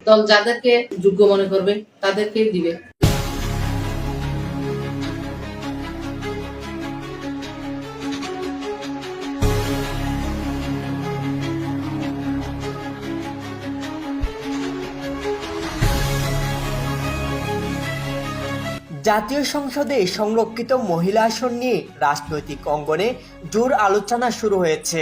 দল যাদেরকে যোগ্য মনে করবে তাদেরকেই দিবে। জাতীয় সংসদে সংরক্ষিত মহিলা আসন নিয়ে রাজনৈতিক অঙ্গনে জোর আলোচনা শুরু হয়েছে।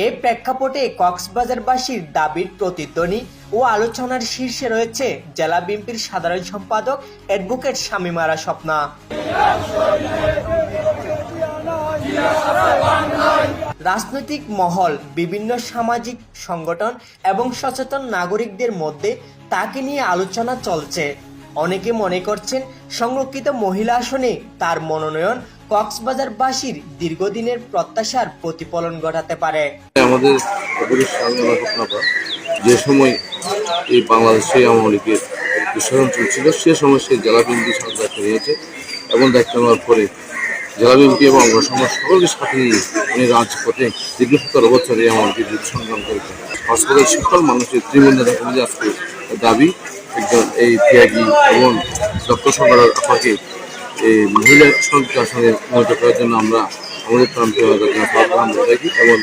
এ প্রেক্ষাপটে কক্সবাজারবাসীর দাবির প্রতিধ্বনি ও আলোচনার শীর্ষে রয়েছে জেলা বিএনপির সাধারণ সম্পাদক অ্যাডভোকেট শামীম আরা স্বপ্না। রাজনৈতিক মহল, বিভিন্ন সামাজিক সংগঠন এবং সচেতন নাগরিকদের মধ্যে তাকে নিয়ে আলোচনা চলছে। অনেকে মনে করছেন সংরক্ষিত মহিলা আসনে তার মনোনয়ন কক্সবাজারবাসীর দীর্ঘদিনের প্রত্যাশার প্রতিফলন ঘটাতে পারে। আমাদের যে সময় এই বাংলাদেশে আওয়ামী লীগের শাসন চলছিল সে সময় সে জেলা বিএনপি দায়িত্ব নিয়েছে এবং দায়িত্ব নেওয়ার পরে জেলা বিএনপি এবং অঙ্গ সমাজ সকলকে সাথে নিয়ে উনি রাজপথে দীর্ঘ 17 বছর এই আওয়ামী লীগের বিরুদ্ধে সংগ্রাম করেছেন। হাসপাতালের সকল মানুষের ত্রিমূল্য দেখা মিলে আজকে দাবি একজন এই ত্যাগী এবং দক্ষ সরকারের আপাকে এই মহিলা সংখ্যা আসনে উন্নত করার জন্য আমরা আমাদের প্রান্তীয় থাকি এবং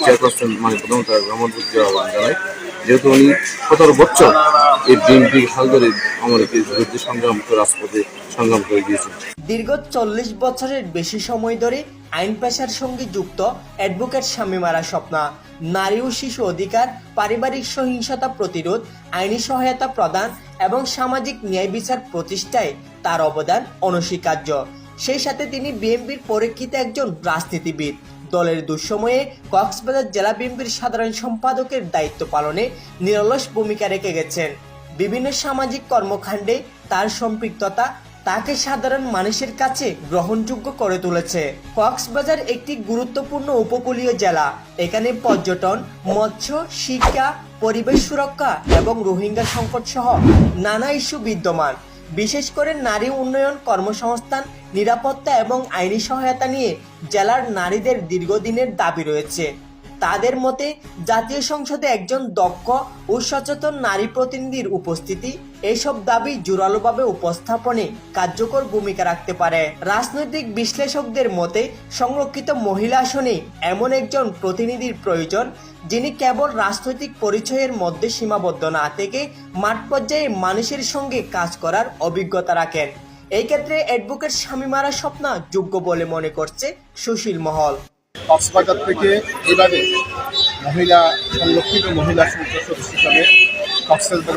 চেয়ারপারসন মানে প্রধানমন্ত্রী রহমতুল্লাহ আহ্বান জানাই, যেহেতু উনি 17 বছর এই বিএনপি হাল ধরে আমাদেরকে বিরুদ্ধে সংগ্রাম করে রাজপথে সংগ্রাম করে দিয়েছেন। দীর্ঘ 40 বছরের বেশি সময় ধরে আইন পেশার সঙ্গে যুক্ত অ্যাডভোকেট শামীম আরা স্বপ্না নারী ও শিশু অধিকার, পারিবারিক সহিংসতা প্রতিরোধ, আইনি সহায়তা প্রদান এবং সামাজিক ন্যায় বিচার প্রতিষ্ঠায় তার অবদান অনস্বীকার্য। সেই সাথে তিনি বিএনপির পরীক্ষিত একজন রাজনীতিবিদ। দলের দুঃসময়ে কক্সবাজার জেলা বিএনপির সাধারণ সম্পাদকের দায়িত্ব পালনে নিরলস ভূমিকা রেখে গেছেন। বিভিন্ন সামাজিক কর্মকাণ্ডে তার সম্পৃক্ততা তাকে সাধারণ মানুষের কাছে গ্রহণযোগ্য করে তুলেছে। কক্সবাজার একটি গুরুত্বপূর্ণ উপকূলীয় জেলা। এখানে পর্যটন, মৎস্য, শিক্ষা, পরিবেশ সুরক্ষা এবং রোহিঙ্গা সংকট সহ নানা ইস্যু বিদ্যমান। বিশেষ করে নারী উন্নয়ন, কর্মসংস্থান, নিরাপত্তা এবং আইনি সহায়তা নিয়ে জেলার নারীদের দীর্ঘদিনের দাবি রয়েছে। তাদের মতে জাতীয় সংসদে একজন দক্ষ ও সচেতন নারী প্রতিনিধির উপস্থিতি এইসব দাবি জোরালোভাবে উপস্থাপনে কার্যকর ভূমিকা রাখতে পারে। রাজনৈতিক বিশ্লেষকদের মতে সংরক্ষিত মহিলা আসনে এমন একজন প্রতিনিধির প্রয়োজন যিনি কেবল রাজনৈতিক পরিচয়ের মধ্যে সীমাবদ্ধ না থেকে মাঠ পর্যায়ে মানুষের সঙ্গে কাজ করার অভিজ্ঞতা রাখেন। এই ক্ষেত্রে অ্যাডভোকেট শামীম আরা স্বপ্না যোগ্য বলে মনে করছে সুশীল মহল। কক্সবাজার থেকে এবারে সংরক্ষিত মহিলা সংসদ সদস্য হিসাবে কক্সবাজার